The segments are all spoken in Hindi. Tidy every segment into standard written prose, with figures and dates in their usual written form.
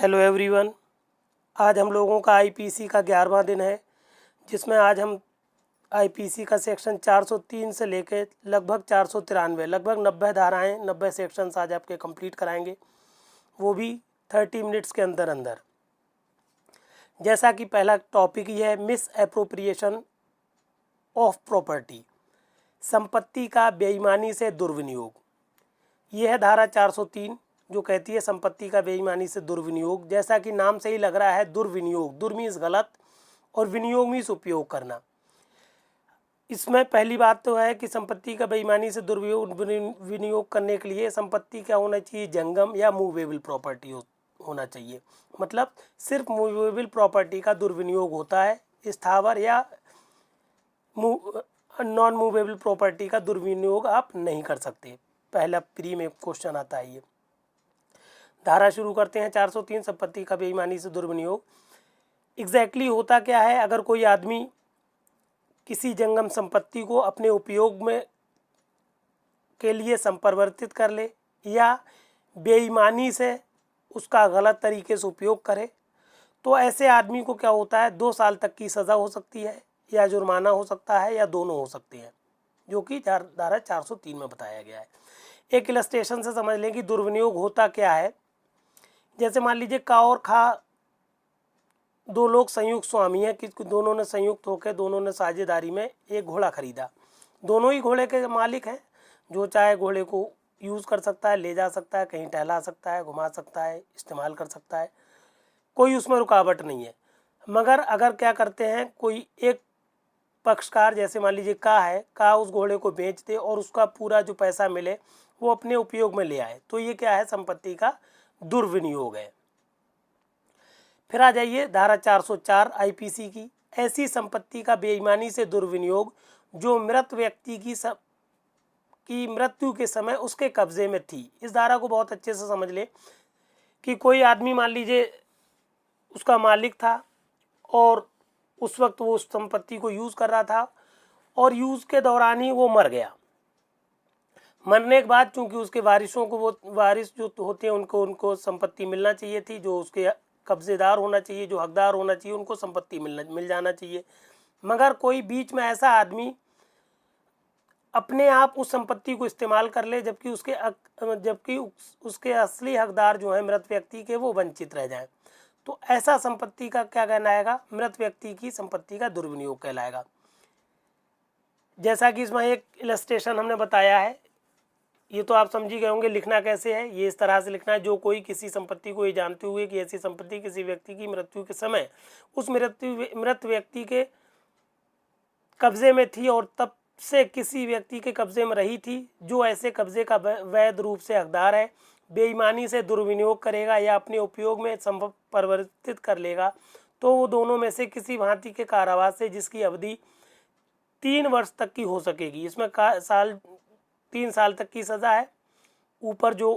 Hello everyone. आज हम लोगों का आईपीसी का 11वां दिन है, जिसमें आज हम आईपीसी का सेक्शन 403 से लेकर लगभग 493 लगभग 90 धाराएं 90 सेक्शंस आज आपके कंप्लीट कराएंगे, वो भी 30 मिनट्स के अंदर अंदर। जैसा कि पहला टॉपिक ही है मिस एप्रोप्रिएशन ऑफ प्रॉपर्टी, संपत्ति का बेईमानी से दुर्विनियोग। यह है धारा 403 जो कहती है संपत्ति का बेईमानी से दुर्विनियोग। जैसा कि नाम से ही लग रहा है दुर्विनियोग, दुर मीन्स गलत और विनियोग मीन्स उपयोग करना। इसमें पहली बात तो है कि संपत्ति का बेईमानी से विनियोग करने के लिए संपत्ति क्या होना चाहिए, जंगम या मूवेबल प्रॉपर्टी होना चाहिए। मतलब सिर्फ मूवेबल प्रॉपर्टी का दुर्विनियोग होता है, स्थावर या नॉन मूवेबल प्रॉपर्टी का दुर्विनियोग आप नहीं कर सकते। पहला प्री में क्वेश्चन आता है ये। धारा शुरू करते हैं 403 संपत्ति का बेईमानी से दुर्विनियोग। एग्जैक्टली होता क्या है, अगर कोई आदमी किसी जंगम संपत्ति को अपने उपयोग में के लिए संपरिवर्तित कर ले या बेईमानी से उसका गलत तरीके से उपयोग करे, तो ऐसे आदमी को क्या होता है, 2 साल तक की सज़ा हो सकती है या जुर्माना हो सकता है या दोनों हो सकते हैं, जो कि धारा 403 में बताया गया है। एक इलस्ट्रेशन से समझ लें कि दुर्विनियोग होता क्या है। जैसे मान लीजिए का और खा दो लोग संयुक्त स्वामी हैं कि दोनों ने संयुक्त होकर दोनों ने साझेदारी में एक घोड़ा खरीदा। दोनों ही घोड़े के मालिक हैं, जो चाहे घोड़े को यूज़ कर सकता है, ले जा सकता है, कहीं टहला सकता है, घुमा सकता है, इस्तेमाल कर सकता है, कोई उसमें रुकावट नहीं है। मगर अगर क्या करते हैं, कोई एक पक्षकार जैसे मान लीजिए का है, का उस घोड़े को बेच दे और उसका पूरा जो पैसा मिले वो अपने उपयोग में ले आए, तो ये क्या है, संपत्ति का दुर्विनियोग है। फिर आ जाइए धारा 404 आईपीसी की। ऐसी संपत्ति का बेईमानी से दुर्विनियोग जो मृत व्यक्ति की मृत्यु के समय उसके कब्जे में थी। इस धारा को बहुत अच्छे से समझ ले कि कोई आदमी मान लीजिए उसका मालिक था और उस वक्त वो उस संपत्ति को यूज़ कर रहा था और यूज़ के दौरान ही वो मर गया। मरने के बाद चूंकि उसके वारिसों को, वो वारिस जो होते हैं उनको संपत्ति मिलना चाहिए थी, जो उसके कब्जेदार होना चाहिए, जो हकदार होना चाहिए, उनको संपत्ति मिल जाना चाहिए। मगर कोई बीच में ऐसा आदमी अपने आप उस संपत्ति को इस्तेमाल कर ले, जबकि उसके असली हकदार जो है मृत व्यक्ति के, वो वंचित रह जाए, तो ऐसा संपत्ति का क्या कहलाएगा, मृत व्यक्ति की संपत्ति का दुर्विनियोग कहलाएगा। जैसा कि इसमें एक इलस्ट्रेशन हमने बताया है, ये तो आप समझ ही गए होंगे। लिखना कैसे है, ये इस तरह से लिखना है, जो कोई किसी संपत्ति को ये जानते हुए कि ऐसी संपत्ति किसी व्यक्ति की मृत्यु के समय उस मृत व्यक्ति के कब्जे में थी और तब से किसी व्यक्ति के कब्जे में रही थी, जो ऐसे कब्जे का वैध रूप से हकदार है, बेईमानी से दुर्विनियोग करेगा या अपने उपयोग में परिवर्तित कर लेगा, तो वो दोनों में से किसी भांति के कारावास से जिसकी अवधि 3 वर्ष तक की हो सकेगी। इसमें 3 साल तक की सज़ा है। ऊपर जो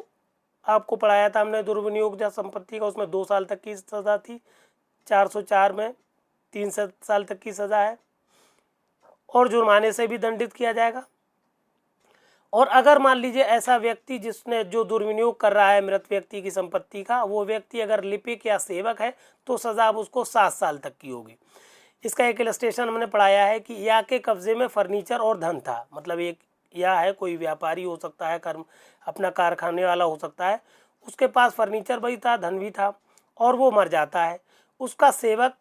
आपको पढ़ाया था हमने दुर्विनियोग या संपत्ति का, उसमें 2 साल तक की सज़ा थी। 404 में 3 साल तक की सज़ा है और जुर्माने से भी दंडित किया जाएगा। और अगर मान लीजिए ऐसा व्यक्ति जिसने जो दुर्विनियोग कर रहा है मृत व्यक्ति की संपत्ति का, वो व्यक्ति अगर लिपिक या सेवक है, तो सज़ा अब उसको 7 साल तक की होगी। इसका एक इलस्ट्रेशन हमने पढ़ाया है कि या के कब्जे में फर्नीचर और धन था। मतलब एक या है, कोई व्यापारी हो सकता है, अपना कारखाने वाला हो सकता है, उसके पास फर्नीचर भी था, धन भी था, और वो मर जाता है। उसका सेवक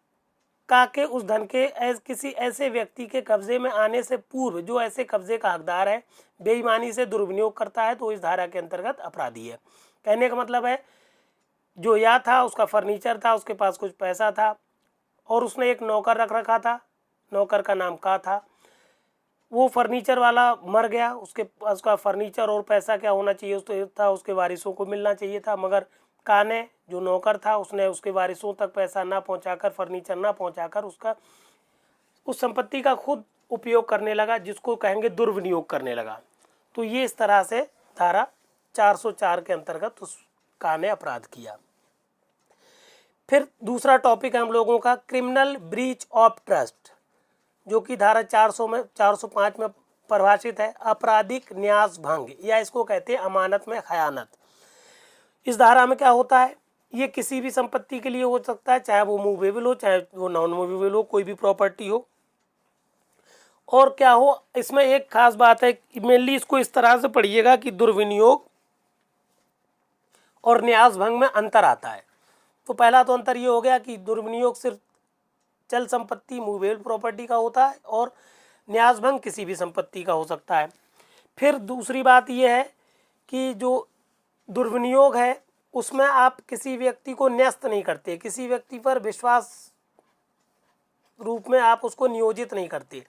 का के उस धन के किसी ऐसे व्यक्ति के कब्जे में आने से पूर्व, जो ऐसे कब्जे का हकदार है, बेईमानी से दुर्विनियोग करता है, तो इस धारा के अंतर्गत अपराधी है। कहने का मतलब है, जो या था उसका फर्नीचर था, उसके पास कुछ पैसा था और उसने एक नौकर रख रखा था, नौकर का नाम का था। वो फर्नीचर वाला मर गया, उसका फर्नीचर और पैसा क्या होना चाहिए था, उसके वारिसों को मिलना चाहिए था। मगर का ने, जो नौकर था, उसने उसके वारिसों तक पैसा ना पहुंचाकर, फर्नीचर ना पहुंचाकर उस संपत्ति का खुद उपयोग करने लगा, जिसको कहेंगे दुर्विनियोग करने लगा। तो ये इस तरह से धारा 404 के अंतर्गत उस का ने अपराध किया। फिर दूसरा टॉपिक है हम लोगों का क्रिमिनल ब्रीच ऑफ ट्रस्ट, जो कि धारा 405 में परिभाषित है, आपराधिक न्यास भंग, या इसको कहते हैं अमानत में खयानत। इस धारा में क्या होता है, ये किसी भी संपत्ति के लिए हो सकता है, चाहे वो मूवेबल हो चाहे वो नॉन मूवेबल हो, कोई भी प्रॉपर्टी हो। और क्या हो, इसमें एक खास बात है, मेनली इसको इस तरह से पढ़िएगा कि दुर्विनियोग और न्यास भंग में अंतर आता है। तो पहला तो अंतर ये हो गया कि दुर्विनियोग सिर्फ चल संपत्ति मूवेबल प्रॉपर्टी का होता है और न्यास भंग किसी भी संपत्ति का हो सकता है। फिर दूसरी बात यह है कि जो दुर्विनियोग है उसमें आप किसी व्यक्ति को न्यस्त नहीं करते, किसी व्यक्ति पर विश्वास रूप में आप उसको नियोजित नहीं करते,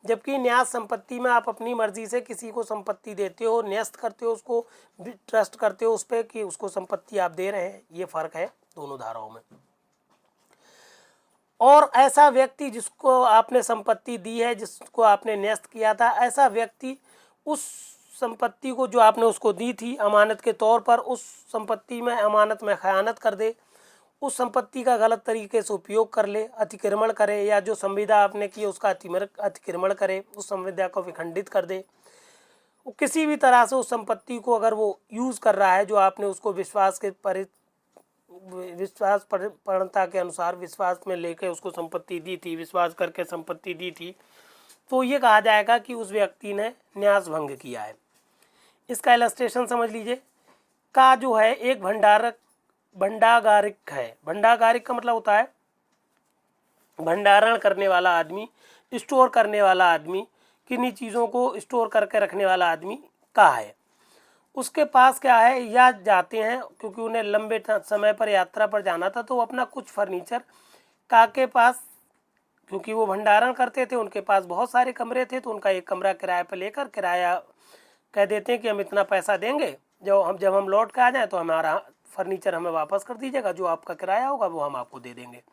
जबकि न्यास संपत्ति में आप अपनी मर्जी से किसी को संपत्ति देते हो, न्यस्त करते हो, उसको ट्रस्ट करते हो उस पर कि उसको संपत्ति आप दे रहे हैं। ये फर्क है दोनों धाराओं में। और ऐसा व्यक्ति जिसको आपने संपत्ति दी है, जिसको आपने न्यस्त किया था, ऐसा व्यक्ति उस संपत्ति को जो आपने उसको दी थी अमानत के तौर पर, उस संपत्ति में अमानत में खयानत कर दे, उस संपत्ति का गलत तरीके से उपयोग कर ले, अतिक्रमण करे, या जो संविदा आपने की उसका अतिक्रमण करे, उस संविदा को विखंडित कर दे, वो किसी भी तरह से उस संपत्ति को अगर वो यूज़ कर रहा है जो आपने उसको विश्वासपरता के अनुसार विश्वास में लेकर उसको संपत्ति दी थी, विश्वास करके संपत्ति दी थी, तो ये कहा जाएगा कि उस व्यक्ति ने न्यास भंग किया है। इसका इलस्ट्रेशन समझ लीजिए। का जो है एक भंडागारिक है। भंडागारिक का मतलब होता है भंडारण करने वाला आदमी, स्टोर करने वाला आदमी, किन्हीं चीज़ों को स्टोर करके रखने वाला आदमी का है। उसके पास क्या है, या जाते हैं क्योंकि उन्हें लंबे समय पर यात्रा पर जाना था, तो वो अपना कुछ फर्नीचर का के पास, क्योंकि वो भंडारण करते थे, उनके पास बहुत सारे कमरे थे, तो उनका एक कमरा किराए पर लेकर किराया कह देते हैं कि हम इतना पैसा देंगे, जब हम लौट के आ जाएं तो हमारा फर्नीचर हमें वापस कर दीजिएगा, जो आपका किराया होगा वो हम आपको दे देंगे।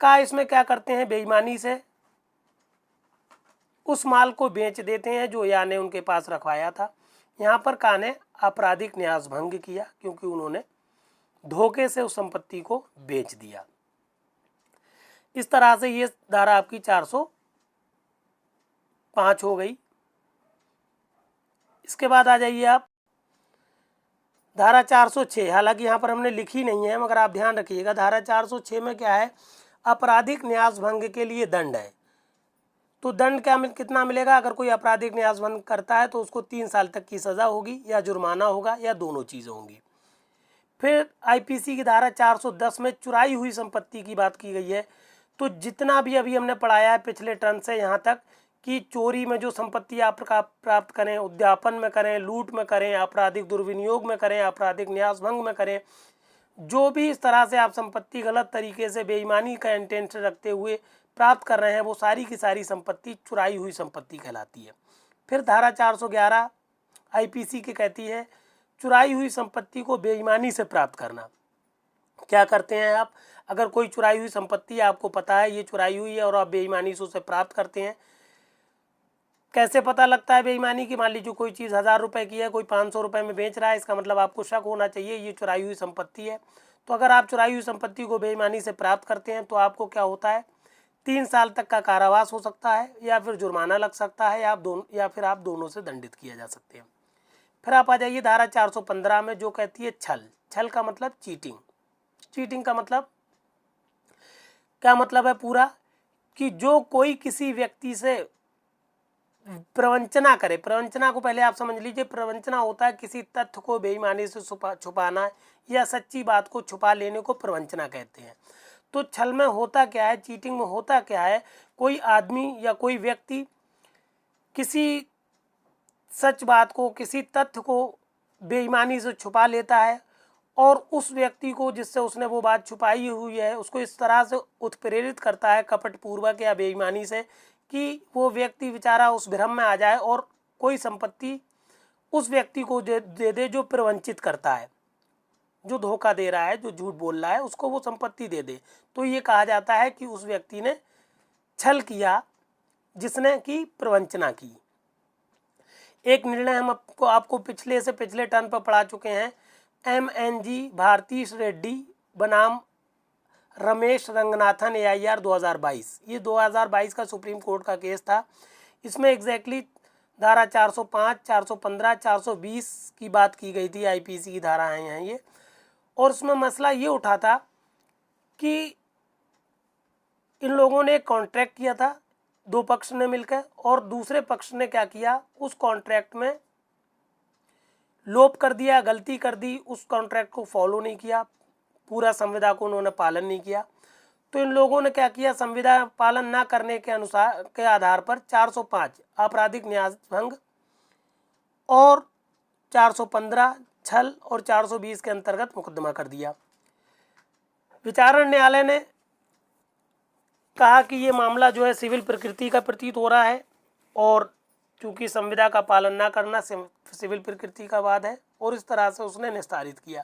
का इसमें क्या करते हैं, बेईमानी से उस माल को बेच देते हैं जो या ने उनके पास रखवाया था। यहाँ पर का ने आपराधिक न्यास भंग किया क्योंकि उन्होंने धोखे से उस संपत्ति को बेच दिया। इस तरह से ये धारा आपकी 405 हो गई। इसके बाद आ जाइए आप धारा 406। हालांकि यहाँ पर हमने लिखी नहीं है मगर आप ध्यान रखिएगा, धारा 406 में क्या है, आपराधिक न्यास भंग के लिए दंड है। तो दंड कितना मिलेगा, अगर कोई आपराधिक न्यास भंग करता है तो उसको 3 साल तक की सज़ा होगी, या जुर्माना होगा, या दोनों चीज़ें होंगी। फिर आईपीसी की धारा 410 में चुराई हुई संपत्ति की बात की गई है। तो जितना भी अभी हमने पढ़ाया है पिछले टर्म से यहाँ तक कि चोरी में जो संपत्ति आप प्राप्त करें, उद्यापन में करें, लूट में करें, आपराधिक दुर्विनियोग में करें, आपराधिक न्यास भंग में करें, जो भी इस तरह से आप संपत्ति गलत तरीके से बेईमानी का इंटेंशन रखते हुए प्राप्त कर रहे हैं, वो सारी की सारी संपत्ति चुराई हुई संपत्ति कहलाती है। फिर धारा 411 आईपीसी की कहती है चुराई हुई संपत्ति को बेईमानी से प्राप्त करना। क्या करते हैं आप, अगर कोई चुराई हुई संपत्ति आपको पता है ये चुराई हुई है और आप बेईमानी से उसे प्राप्त करते हैं, कैसे पता लगता है बेईमानी की, मान लीजिए कोई चीज़ 1000 रुपये की है, कोई 500 रुपये में बेच रहा है, इसका मतलब आपको शक होना चाहिए ये चुराई हुई संपत्ति है। तो अगर आप चुराई हुई संपत्ति को बेईमानी से प्राप्त करते हैं तो आपको क्या होता है, 3 साल तक का कारावास हो सकता है, या फिर जुर्माना लग सकता है, या फिर आप दोनों से दंडित किया जा सकते हैं। फिर आप आ जाइए धारा 415 में जो कहती है छल। छल का मतलब चीटिंग। चीटिंग का मतलब क्या मतलब है पूरा, कि जो कोई किसी व्यक्ति से प्रवंचना करे। प्रवंचना को पहले आप समझ लीजिए, प्रवंचना होता है किसी तथ्य को बेईमानी से छुपाना या सच्ची बात को छुपा लेने को प्रवंचना कहते हैं। तो छल में होता क्या है, चीटिंग में होता क्या है, कोई आदमी या कोई व्यक्ति किसी सच बात को, किसी तथ्य को बेईमानी से छुपा लेता है और उस व्यक्ति को जिससे उसने वो बात छुपाई हुई है उसको इस तरह से उत्प्रेरित करता है कपटपूर्वक या बेईमानी से कि वो व्यक्ति बेचारा उस भ्रम में आ जाए और कोई संपत्ति उस व्यक्ति को दे दे जो प्रवंचित करता है, जो धोखा दे रहा है, जो झूठ बोल रहा है, उसको वो संपत्ति दे दे। तो ये कहा जाता है कि उस व्यक्ति ने छल किया, जिसने की प्रवंचना की। एक निर्णय हम आपको पिछले टर्न पर पढ़ा चुके हैं, MNG भारती रेड्डी बनाम रमेश रंगनाथन AIR 2022। ये 2022 का सुप्रीम कोर्ट का केस था। इसमें एग्जैक्टली धारा 405, 415, 420 की बात की गई थी, आईपीसी की धाराएं हैं ये। और उसमें मसला ये उठा था कि इन लोगों ने एक कॉन्ट्रैक्ट किया था, दो पक्ष ने मिलकर, और दूसरे पक्ष ने क्या किया, उस कॉन्ट्रैक्ट में लोप कर दिया, गलती कर दी, उस कॉन्ट्रैक्ट को फॉलो नहीं किया, पूरा संविदा को उन्होंने पालन नहीं किया। तो इन लोगों ने क्या किया, संविदा पालन ना करने के अनुसार के आधार पर 405 आपराधिक न्यास भंग और 415 छल और 420 के अंतर्गत मुकदमा कर दिया। विचारण न्यायालय ने कहा कि ये मामला जो है सिविल प्रकृति का प्रतीत हो रहा है, और चूंकि संविदा का पालन ना करना सिविल प्रकृति का वाद है, और इस तरह से उसने निस्तारित किया।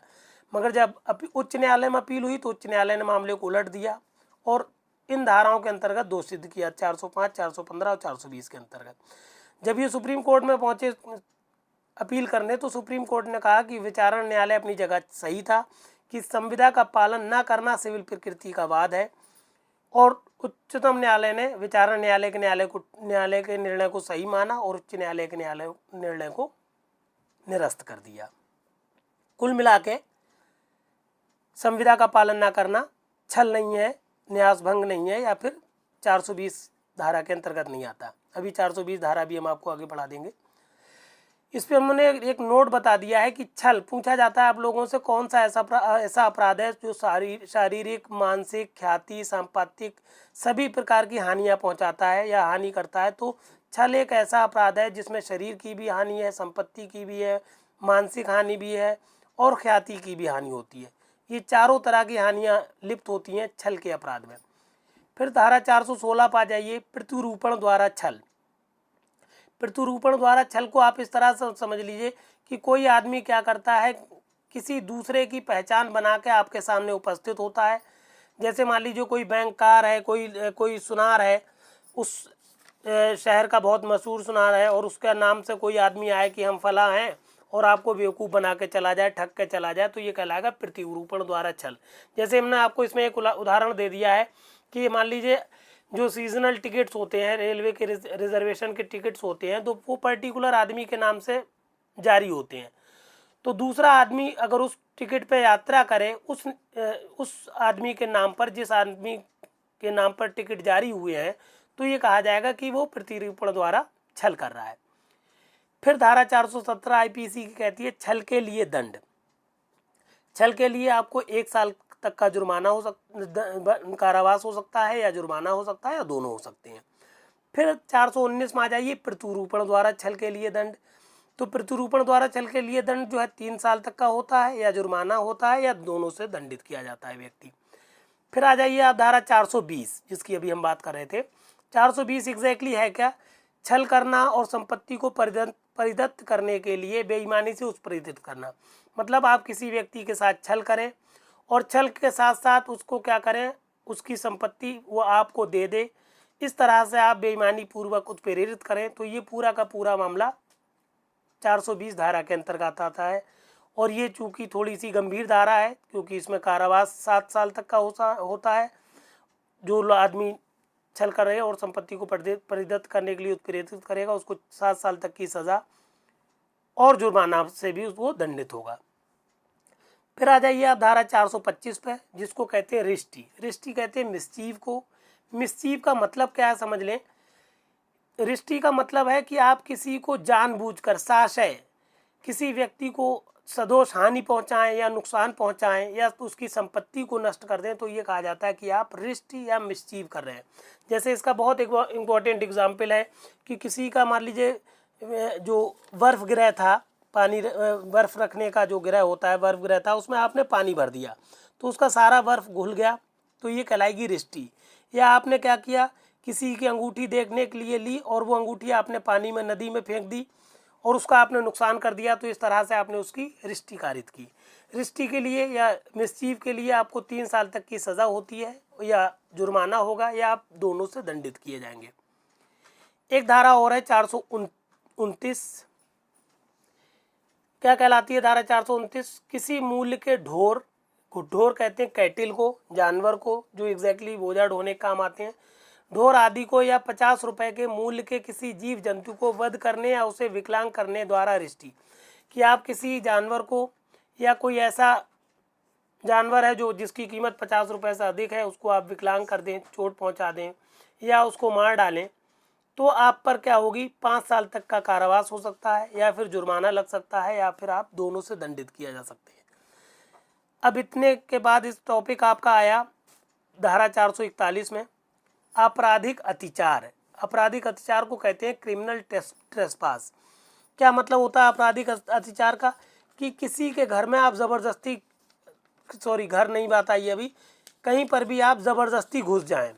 मगर जब उच्च न्यायालय में अपील हुई तो उच्च न्यायालय ने मामले को उलट दिया और इन धाराओं के अंतर्गत दोष सिद्ध किया, 405, 415 और 420 के अंतर्गत। जब ये सुप्रीम कोर्ट में पहुंचे अपील करने, तो सुप्रीम कोर्ट ने कहा कि विचारण न्यायालय अपनी जगह सही था कि संविदा का पालन न करना सिविल प्रकृति का वाद है, और उच्चतम न्यायालय ने विचारण न्यायालय के निर्णय को सही माना और उच्च न्यायालय के निर्णय को निरस्त कर दिया। कुल मिला के संविदा का पालन न करना छल नहीं है, न्यास भंग नहीं है, या फिर 420 धारा के अंतर्गत नहीं आता। अभी 420 धारा भी हम आपको आगे बढ़ा देंगे। इस पर हमने एक नोट बता दिया है कि छल पूछा जाता है आप लोगों से, कौन सा ऐसा अपराध है जो शारीरिक, मानसिक, ख्याति, सांपत्तिक सभी प्रकार की हानियां पहुंचाता है या हानि करता है। तो छल एक ऐसा अपराध है जिसमें शरीर की भी हानि है, संपत्ति की भी है, मानसिक हानि भी है और ख्याति की भी हानि होती है। ये चारों तरह की हानियां लिप्त होती हैं छल के अपराध में। फिर धारा 416 पा जाइए, प्रतिरूपण द्वारा छल। प्रतिरूपण द्वारा छल को आप इस तरह से समझ लीजिए कि कोई आदमी क्या करता है, किसी दूसरे की पहचान बना के आपके सामने उपस्थित होता है। जैसे मान लीजिए कोई बैंककार है, कोई सुनार है, उस शहर का बहुत मशहूर सुनार है, और उसका नाम से कोई आदमी आए कि हम फला हैं और आपको बेवकूफ़ बना के चला जाए, ठग के चला जाए, तो ये कहलाएगा प्रतिरूपण द्वारा छल। जैसे हमने आपको इसमें एक उदाहरण दे दिया है कि मान लीजिए जो सीजनल टिकट्स होते हैं, रेलवे के रिजर्वेशन के टिकट्स होते हैं, तो वो पर्टिकुलर आदमी के नाम से जारी होते हैं। तो दूसरा आदमी अगर उस टिकट पे यात्रा करे, उस आदमी के नाम पर, जिस आदमी के नाम पर टिकट जारी हुए हैं, तो ये कहा जाएगा कि वो प्रतिरूपण द्वारा छल कर रहा है। फिर धारा 417 आईपीसी की कहती है छल के लिए दंड। छल के लिए आपको 1 साल तक का जुर्माना कारावास हो सकता है, या जुर्माना हो सकता है, या दोनों हो सकते हैं। फिर 419 में आ जाइए, प्रतिरूपण द्वारा छल के लिए दंड। तो प्रतिरूपण द्वारा छल के लिए दंड जो है 3 साल तक का होता है, या जुर्माना होता है, या दोनों से दंडित किया जाता है व्यक्ति। फिर आ जाइए आप धारा 420, जिसकी अभी हम बात कर रहे थे। 420 एग्जैक्टली है क्या, छल करना और संपत्ति को परिदत्त करने के लिए बेईमानी से उत्प्रेरित करना। मतलब आप किसी व्यक्ति के साथ छल करें और छल के साथ साथ उसको क्या करें, उसकी संपत्ति वो आपको दे दे, इस तरह से आप बेईमानी पूर्वक उत्प्रेरित करें, तो ये पूरा का पूरा मामला 420 धारा के अंतर्गत आता है। और ये चूँकि थोड़ी सी गंभीर धारा है, क्योंकि इसमें कारावास 7 साल तक का होता है। जो आदमी छल कर रहे और संपत्ति को परिदत्त करने के लिए उत्प्रेरित करेगा, उसको 7 साल तक की सज़ा और जुर्माना से भी वो दंडित होगा। फिर आ जाइए आप धारा 425 पे, जिसको कहते हैं रिष्टी। रिष्टी कहते हैं मिसचीव को। मिसचीव का मतलब क्या है समझ लें। रिष्टी का मतलब है कि आप किसी को जानबूझकर साशय किसी व्यक्ति को सदोष हानि पहुंचाएं या नुकसान पहुंचाएं या उसकी संपत्ति को नष्ट कर दें, तो ये कहा जाता है कि आप रिष्टी या मिसचीव कर रहे हैं। जैसे इसका बहुत एक इम्पॉर्टेंट एग्जाम्पल है कि किसी का मान लीजिए जो बर्फ गृह था, पानी बर्फ़ रखने का जो गृह होता है, बर्फ गृह था, उसमें आपने पानी भर दिया तो उसका सारा बर्फ़ घुल गया, तो ये कहलाएगी रिष्टी। या आपने क्या किया, किसी की अंगूठी देखने के लिए ली और वो अंगूठी आपने पानी में, नदी में फेंक दी और उसका आपने नुकसान कर दिया, तो इस तरह से आपने उसकी रिष्टी कारित की। रिष्टी के लिए या मिसचीव के लिए आपको 3 साल तक की सज़ा होती है, या जुर्माना होगा, या आप दोनों से दंडित किए जाएंगे। एक धारा और है 429, क्या कहलाती है धारा 429, किसी मूल्य के ढोर कहते हैं कैटिल को, जानवर को, जो एग्जैक्टली बोझा ढोने के काम आते हैं, ढोर आदि को, या 50 रुपए के मूल्य के किसी जीव जंतु को वध करने या उसे विकलांग करने द्वारा रिष्टी। कि आप किसी जानवर को या कोई ऐसा जानवर है जो जिसकी कीमत 50 रुपये से अधिक है, उसको आप विकलांग कर दें, चोट पहुंचा दें या उसको मार डालें, तो आप पर क्या होगी, 5 साल तक का कारावास हो सकता है या फिर जुर्माना लग सकता है या फिर आप दोनों से दंडित किया जा सकते हैं। अब इतने के बाद इस टॉपिक आपका आया धारा 441 में आपराधिक अतिचार। आपराधिक अतिचार को कहते हैं क्रिमिनल ट्रेसपास। क्या मतलब होता है आपराधिक अतिचार का, कि किसी के घर में आप ज़बरदस्ती, घर नहीं बात आई अभी, कहीं पर भी आप ज़बरदस्ती घुस जाएं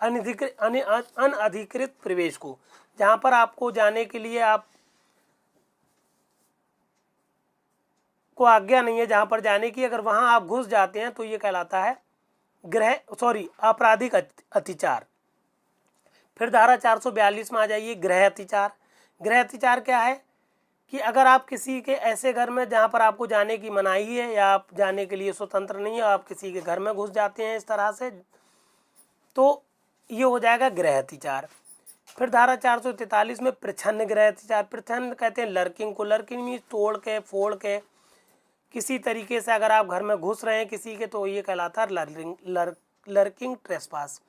अनधिकृत प्रवेश को, जहां पर आपको जाने के लिए आप को आज्ञा नहीं है, जहां पर जाने की, अगर वहां आप घुस जाते हैं तो ये कहलाता है आपराधिक अतिचार। फिर धारा 442 में आ जाइए, गृह अतिचार। गृह अतिचार क्या है कि अगर आप किसी के ऐसे घर में जहां पर आपको जाने की मनाही है या आप जाने के लिए स्वतंत्र नहीं है, आप किसी के घर में घुस जाते हैं इस तरह से, तो ये हो जाएगा गृह अतिचार। फिर धारा 443 में प्रच्छन्न गृह अतिचार। प्रच्छन्न कहते हैं लर्किंग को। लर्किंग मीन्स तोड़ के फोड़ के किसी तरीके से अगर आप घर में घुस रहे हैं किसी के, तो ये कहलाता है लर्किंग ट्रेसपास।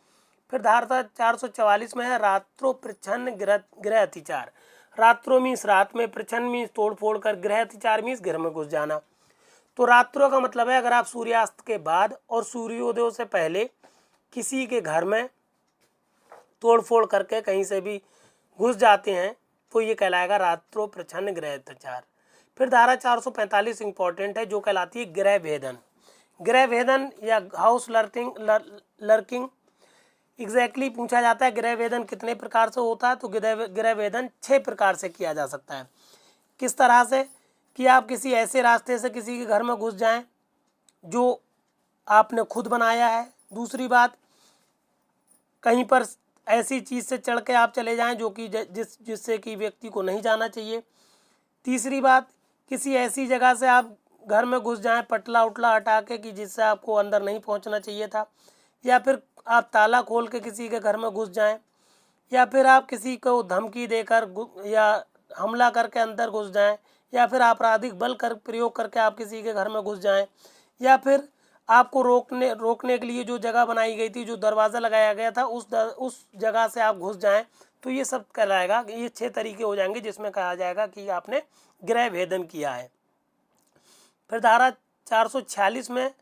फिर धारा 444 में है रात्रो प्रच्छन्न गृह अतिचार। रात्रो मीन्स रात में, प्रच्छन्न मीन्स तोड़ फोड़ कर, गृह अतिचार मीन्स घर में घुस जाना। तो रात्रो का मतलब है अगर आप सूर्यास्त के बाद और सूर्योदय से पहले किसी के घर में तोड़ फोड़ करके कहीं से भी घुस जाते हैं तो ये कहलाएगा रात्रो प्रच्छन्न गृह अतिचार। फिर धारा 445 इंपॉर्टेंट है, जो कहलाती है गृह भेदन। गृह भेदन या हाउस लर्किंग एग्जैक्टली पूछा जाता है गृह भेदन कितने प्रकार से होता है, तो गृह भेदन 6 प्रकार से किया जा सकता है। किस तरह से, कि आप किसी ऐसे रास्ते से किसी के घर में घुस जाएं जो आपने खुद बनाया है। दूसरी बात, कहीं पर ऐसी चीज़ से चढ़ के आप चले जाएं जो कि जिससे कि व्यक्ति को नहीं जाना चाहिए। तीसरी बात, किसी ऐसी जगह से आप घर में घुस जाएं पटला उटला हटा के कि जिससे आपको अंदर नहीं पहुंचना चाहिए था, या फिर आप ताला खोल के किसी के घर में घुस जाएं, या फिर आप किसी को धमकी देकर या हमला करके अंदर घुस जाएं, या फिर आपराधिक बल प्रयोग करके आप किसी के घर में घुस जाएं, या फिर आपको रोकने के लिए जो जगह बनाई गई थी, जो दरवाज़ा लगाया गया था, उस जगह से आप घुस जाएं, तो ये सब कहलाएगा। ये 6 तरीके हो जाएंगे जिसमें कहा जाएगा कि आपने गृह भेदन किया है। फिर धारा 446 में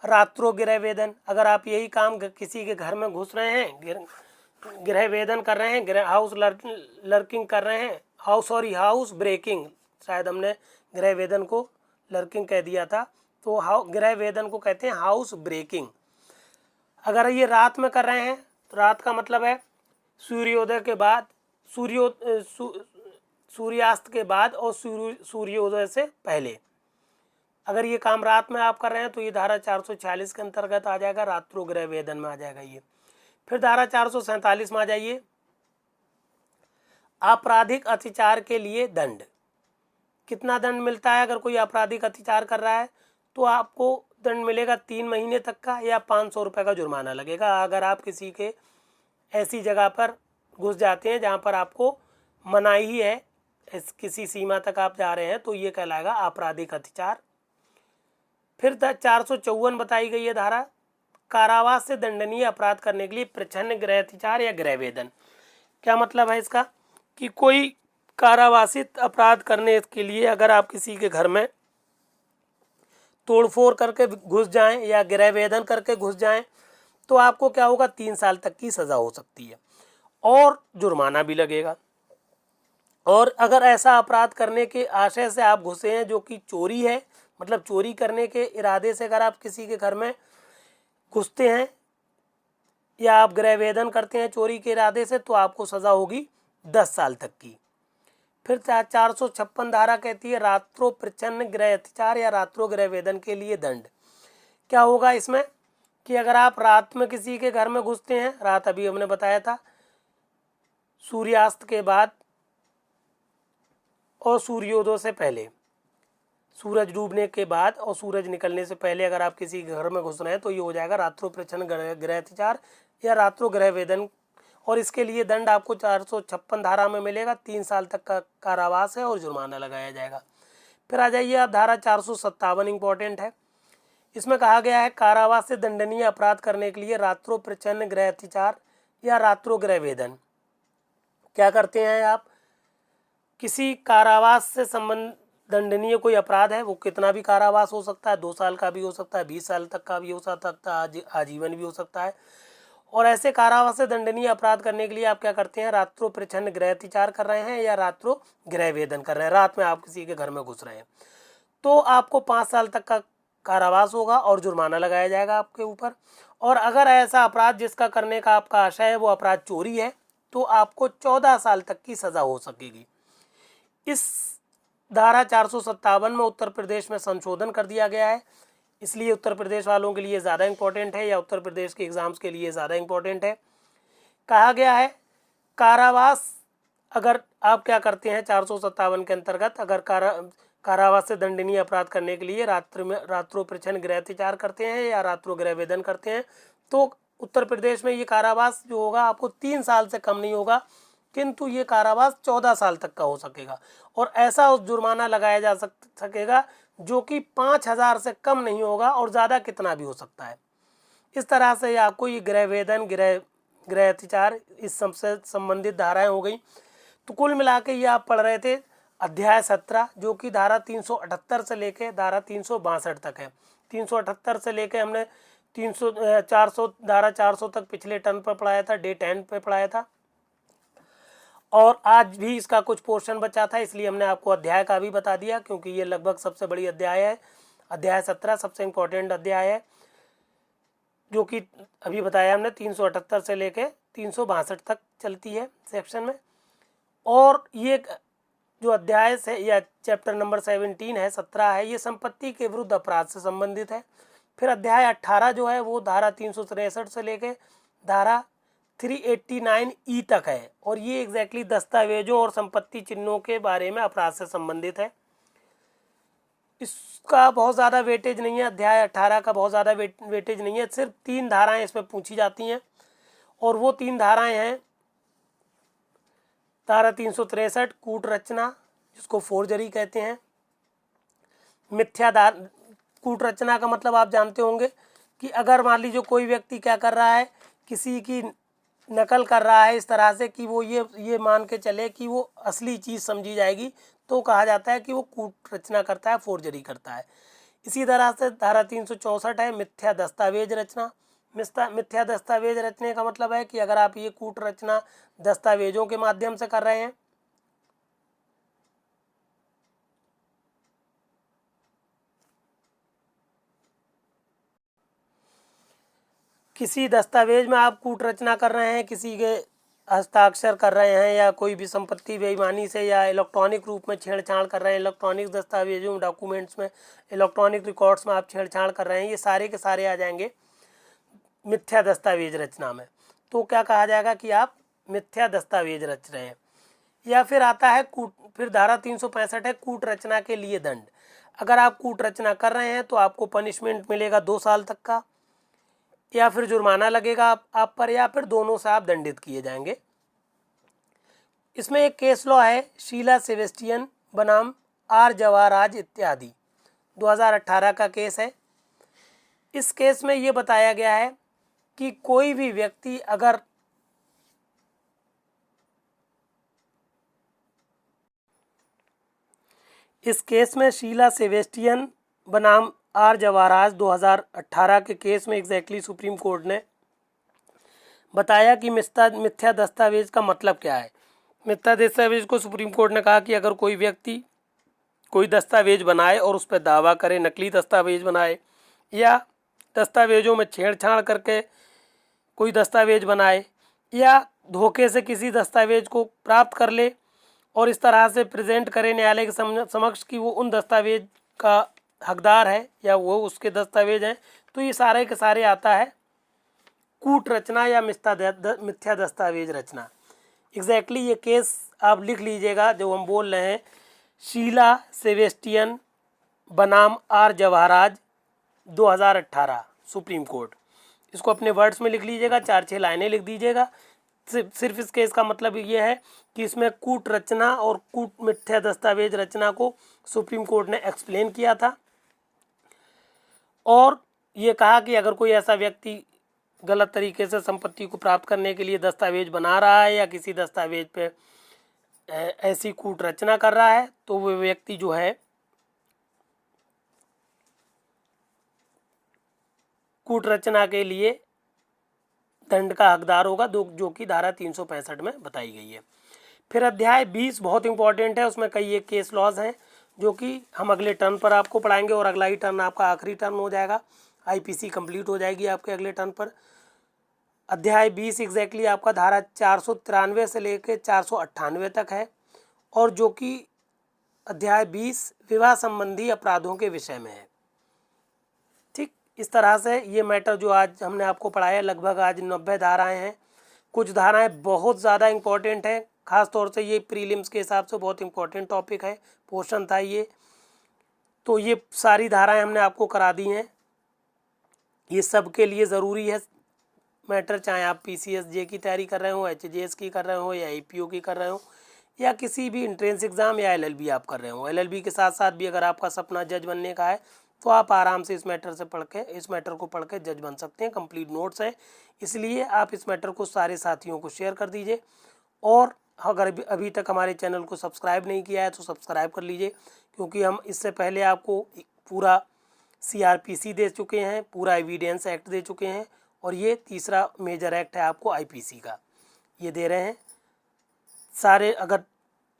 रात्रो गृह भेदन। अगर आप यही काम किसी के घर में घुस रहे हैं, गृह भेदन कर रहे हैं, हाउस लर्किंग कर रहे हैं, हाउस ब्रेकिंग, शायद हमने गृह भेदन को लर्किंग कह दिया था, तो गृह भेदन को कहते हैं हाउस ब्रेकिंग। अगर ये रात में कर रहे हैं, तो रात का मतलब है सूर्योदय के बाद, सूर्यास्त के बाद और सूर्योदय से पहले। अगर ये काम रात में आप कर रहे हैं तो ये धारा 446 के अंतर्गत आ जाएगा, रात्रो गृह भेदन में आ जाएगा ये। फिर धारा 447 में आ जाइए, आपराधिक अत्याचार के लिए दंड। कितना दंड मिलता है अगर कोई आपराधिक अत्याचार कर रहा है, तो आपको दंड मिलेगा 3 महीने तक का या 500 रुपये का जुर्माना लगेगा। अगर आप किसी के ऐसी जगह पर घुस जाते हैं जहाँ पर आपको मनाही है, किसी सीमा तक आप जा रहे हैं, तो ये कहलाएगा आपराधिक अत्याचार। फिर 454 बताई गई है धारा, कारावास से दंडनीय अपराध करने के लिए प्रच्छन्न गृह अत्याचार या गृह भेदन। क्या मतलब है इसका, कि कोई कारावासित अपराध करने के लिए अगर आप किसी के घर में तोड़फोड़ करके घुस जाएं या गृह भेदन करके घुस जाएं, तो आपको क्या होगा, 3 साल तक की सज़ा हो सकती है और जुर्माना भी लगेगा। और अगर ऐसा अपराध करने के आशय से आप घुसे हैं जो कि चोरी है, मतलब चोरी करने के इरादे से अगर आप किसी के घर में घुसते हैं या आप गृह भेदन करते हैं चोरी के इरादे से, तो आपको सज़ा होगी 10 साल तक की। फिर 456 धारा कहती है रात्रो प्रच्छन्न गृह अत्याचार या रात्रो गृह भेदन के लिए दंड। क्या होगा इसमें, कि अगर आप रात में किसी के घर में घुसते हैं, रात अभी हमने बताया था, सूर्यास्त के बाद और सूर्योदय से पहले, सूरज डूबने के बाद और सूरज निकलने से पहले अगर आप किसी घर में घुस रहे हैं, तो ये हो जाएगा रात्रो प्रच्छन्न गृह अत्याचार या रात्रो गृह भेदन। और इसके लिए दंड आपको 456 धारा में मिलेगा, 3 साल तक का कारावास है और जुर्माना लगाया जाएगा। फिर आ जाइए आप धारा 457 इंपॉर्टेंट है, इसमें कहा गया है कारावास से दंडनीय अपराध करने के लिए रात्रो प्रच्छन्न गृहतिचार या रात्रो गृह वेदन। क्या करते हैं आप, किसी कारावास से संबंध दंडनीय कोई अपराध है, वो कितना भी कारावास हो सकता है, 2 साल का भी हो सकता है, 20 साल तक का भी हो सकता है, आजीवन भी हो सकता है। और ऐसे कारावास से दंडनीय अपराध करने के लिए आप क्या करते हैं, रात्रो प्रच्छन्न गृहतिचार कर रहे हैं या रात्रो गृह वेदन कर रहे हैं, रात में आप किसी के घर में घुस रहे हैं, तो आपको 5 साल तक का कारावास होगा और जुर्माना लगाया जाएगा आपके ऊपर। और अगर ऐसा अपराध जिसका करने का आपका आशय है वो अपराध चोरी है, तो आपको 14 साल तक की सज़ा हो सकेगी। इस धारा 457 में उत्तर प्रदेश में संशोधन कर दिया गया है, इसलिए उत्तर प्रदेश वालों के लिए ज़्यादा इम्पोर्टेंट है या उत्तर प्रदेश के एग्ज़ाम्स के लिए ज़्यादा इम्पोर्टेंट है। कहा गया है कारावास, अगर आप क्या करते हैं 457 के अंतर्गत, अगर कारावास से दंडनीय अपराध करने के लिए रात्रो प्रच्छन्न गृहतिचार करते हैं या रात्रो गृह वेदन करते हैं, तो उत्तर प्रदेश में ये कारावास जो होगा आपको 3 साल से कम नहीं होगा, किंतु ये कारावास 14 साल तक का हो सकेगा। और ऐसा जुर्माना लगाया जा सकेगा जो कि 5,000 से कम नहीं होगा और ज़्यादा कितना भी हो सकता है। इस तरह से आपको ये गृह वेदन, गृहतिचार, इस सबसे संबंधित धाराएं हो गई। तो कुल मिला के ये आप पढ़ रहे थे अध्याय 17, जो कि धारा 378 से लेके धारा 362 तक है। 378 से लेके हमने 400 धारा 400 तक पिछले टर्म पर पढ़ाया था, डे 10 पे पढ़ाया था, और आज भी इसका कुछ पोर्शन बचा था, इसलिए हमने आपको अध्याय का भी बता दिया, क्योंकि ये लगभग सबसे बड़ी अध्याय है। अध्याय 17 सबसे इम्पोर्टेंट अध्याय है, जो कि अभी बताया हमने 378 से लेके 362 तक चलती है सेक्शन में। और ये जो अध्याय से या चैप्टर नंबर 17 है, 17 है, ये संपत्ति के विरुद्ध अपराध से संबंधित है। फिर अध्याय 18 जो है वो धारा 363 से लेके धारा 389E तक है, और ये एग्जैक्टली दस्तावेजों और संपत्ति चिन्हों के बारे में अपराध से संबंधित है। इसका बहुत ज़्यादा वेटेज नहीं है, अध्याय 18 का बहुत ज़्यादा वेटेज नहीं है, सिर्फ 3 धाराएं इसमें पूछी जाती हैं, और वो 3 धाराएं हैं धारा 363 कूट रचना, जिसको फोर्जरी कहते हैं, कूट रचना का मतलब आप जानते होंगे कि अगर मान लीजिए कोई व्यक्ति क्या कर रहा है, किसी की नकल कर रहा है इस तरह से कि वो ये मान के चले कि वो असली चीज़ समझी जाएगी, तो कहा जाता है कि वो कूट रचना करता है, फोर्जरी करता है। इसी तरह से धारा 364 है मिथ्या दस्तावेज रचना। मिथ्या दस्तावेज रचने का मतलब है कि अगर आप ये कूट रचना दस्तावेजों के माध्यम से कर रहे हैं, किसी दस्तावेज में आप कूट रचना कर रहे हैं, किसी के हस्ताक्षर कर रहे हैं, या कोई भी संपत्ति बेईमानी से या इलेक्ट्रॉनिक रूप में छेड़छाड़ कर रहे हैं, इलेक्ट्रॉनिक दस्तावेजों, डॉक्यूमेंट्स में, इलेक्ट्रॉनिक रिकॉर्ड्स में आप छेड़छाड़ कर रहे हैं, ये सारे के सारे आ जाएंगे मिथ्या दस्तावेज रचना में। तो क्या कहा जाएगा कि आप मिथ्या दस्तावेज रच रहे हैं। या फिर आता है फिर धारा 365 है कूट रचना के लिए दंड। अगर आप कूट रचना कर रहे हैं तो आपको पनिशमेंट मिलेगा 2 साल तक का, या फिर जुर्माना लगेगा आप पर, या फिर दोनों से आप दंडित किए जाएंगे। इसमें एक केस लॉ है शीला सेबेस्टियन बनाम आर जवाहराज इत्यादि, 2018 का केस है। इस केस में ये बताया गया है कि कोई भी व्यक्ति अगर इस केस में शीला सेबेस्टियन बनाम आर जवाहराज 2018 के केस में एग्जैक्टली सुप्रीम कोर्ट ने बताया कि मिथ्या दस्तावेज का मतलब क्या है। मिथ्या दस्तावेज को सुप्रीम कोर्ट ने कहा कि अगर कोई व्यक्ति कोई दस्तावेज बनाए और उस पर दावा करे, नकली दस्तावेज बनाए या दस्तावेजों में छेड़छाड़ करके कोई दस्तावेज बनाए, या धोखे से किसी दस्तावेज को प्राप्त कर ले और इस तरह से प्रेजेंट करे न्यायालय के समक्ष कि वो उन दस्तावेज का हकदार है या वो उसके दस्तावेज हैं, तो ये सारे के सारे आता है कूट रचना या मिथ्या दस्तावेज रचना। एग्जैक्टली ये केस आप लिख लीजिएगा जो हम बोल रहे हैं, शीला सेबेस्टियन बनाम आर जवाहराज 2018 सुप्रीम कोर्ट। इसको अपने वर्ड्स में लिख लीजिएगा, 4-6 लाइनें लिख दीजिएगा। सिर्फ इस केस का मतलब ये है कि इसमें कूट रचना और कूट मिथ्या दस्तावेज रचना को सुप्रीम कोर्ट ने एक्सप्लेन किया था, और ये कहा कि अगर कोई ऐसा व्यक्ति गलत तरीके से संपत्ति को प्राप्त करने के लिए दस्तावेज बना रहा है या किसी दस्तावेज पे ऐसी कूट रचना कर रहा है तो वो व्यक्ति जो है कूट रचना के लिए दंड का हकदार होगा, जो कि धारा 365 में बताई गई है। फिर अध्याय 20 बहुत इंपॉर्टेंट है, उसमें कई एक केस लॉज हैं जो कि हम अगले टर्न पर आपको पढ़ाएंगे और अगला ही टर्न आपका आखिरी टर्न हो जाएगा, आईपीसी कंप्लीट हो जाएगी आपके अगले टर्न पर। अध्याय 20 एग्जैक्टली आपका धारा 493 से लेकर 498 तक है और जो कि अध्याय 20 विवाह संबंधी अपराधों के विषय में है। ठीक, इस तरह से ये मैटर जो आज हमने आपको पढ़ाया, लगभग आज 90 धाराएं हैं। कुछ धाराएं बहुत ज़्यादा इंपॉर्टेंट हैं, खास तौर से ये प्रीलिम्स के हिसाब से बहुत इंपॉर्टेंट टॉपिक है, पोर्शन था ये। तो ये सारी धाराएं हमने आपको करा दी हैं, ये सब के लिए ज़रूरी है मैटर, चाहे आप PCSJ की तैयारी कर रहे हो, HJS की कर रहे हो या APO की कर रहे हो या किसी भी एंट्रेंस एग्ज़ाम या LLB आप कर रहे हो। LLB के साथ साथ भी अगर आपका सपना जज बनने का है तो आप आराम से इस मैटर को पढ़ के जज बन सकते हैं। कंप्लीट नोट्स है, इसलिए आप इस मैटर को सारे साथियों को शेयर कर दीजिए। और अगर अभी तक हमारे चैनल को सब्सक्राइब नहीं किया है तो सब्सक्राइब कर लीजिए, क्योंकि हम इससे पहले आपको पूरा CRPC दे चुके हैं, पूरा एविडेंस एक्ट दे चुके हैं और ये तीसरा मेजर एक्ट है आपको IPC का, ये दे रहे हैं सारे। अगर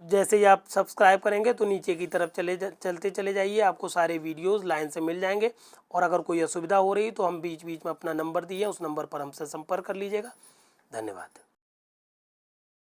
जैसे ही आप सब्सक्राइब करेंगे तो नीचे की तरफ चलते चले जाइए, आपको सारे वीडियोस लाइन से मिल जाएंगे। और अगर कोई असुविधा हो रही तो हम बीच बीच में अपना नंबर दिए, उस नंबर पर हमसे संपर्क कर लीजिएगा। धन्यवाद।